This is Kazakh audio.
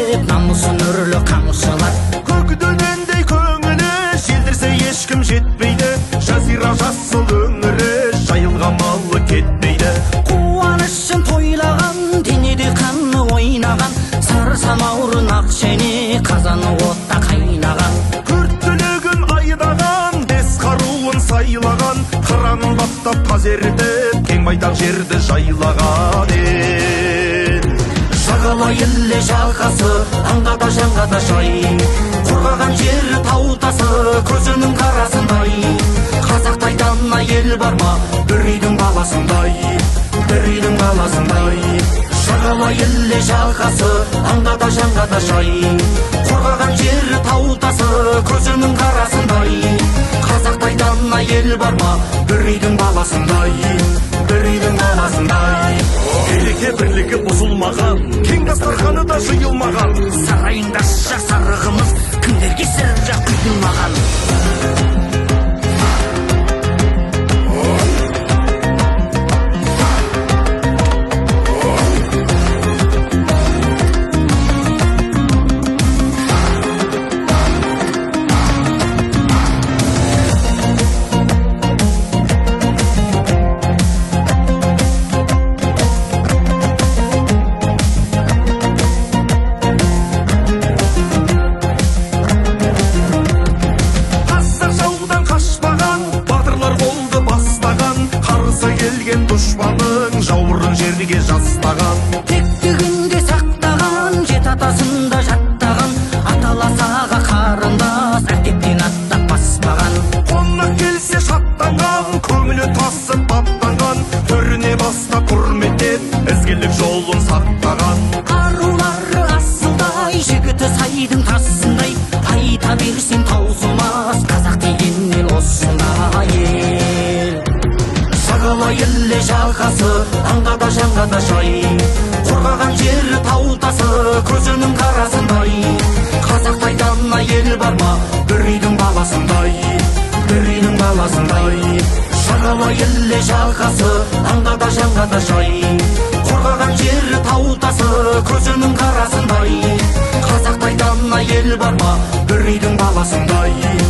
деп намысын үрлі қамшылар. Көкдөнендей көңілі желдірсе ешкім жетпейді, жазира жасыл өңірі жайылғамалы кетпейді. Қуанышын тойлаған денеде қаны ойнаған, сары самаурын ақ шәйне қазаны отта қайнаған. Күрттілігін айдаған бес қаруын сайлаған, қыранын баптап тазертіп кең байтақ жерді жайлаған жағалай іле жағасы аңғада жаңғада жай, қорғаған жері тау тасы көзінің қарасындай. Қазақтай дана ел бар ма бір үйдің баласындай, бір үйдің баласындай. Жағалай іле жағасы аңғада жаңғада жай, қорғаған жері тау тасы көзінің қарасындай. Қазақтай дана ел бар ма бір үйдің баласындай, бір үйдің баласындай. Береке бірлігі бұзылмаған, кең дастарханы да жиылмаған, Сарайында шақ сарығымыз кімдерге сірі құйылмаған. дұшпаның жауырын жерге жастаған, Тектігінде сақтаған, жет атасында жаттаған, аталасаға қарындас әркептен аттап баспаған. Қонақ келсе шаттанған, көңілі тасып баптанған, төріне бастап құрметтеп ізгілік жолын сақтаған. Арулары асылдай, жігіті сайдың тасындай, айта берсем таусылмас, қазақ деген ел осындай ел. Жағалай іле жағасы аңғада жаңғада жай, қорғаған жері тау тасы көзінің қарасындай. Қазақтай дана ел бар ма бір үйдің баласындай, бір үйдің баласындай. Жағалай іле жағасы аңғада жаңғада жай, қорғаған жері тау тасы көзінің қарасындай. Қазақтай дана ел бар ма бір үйдің баласындай.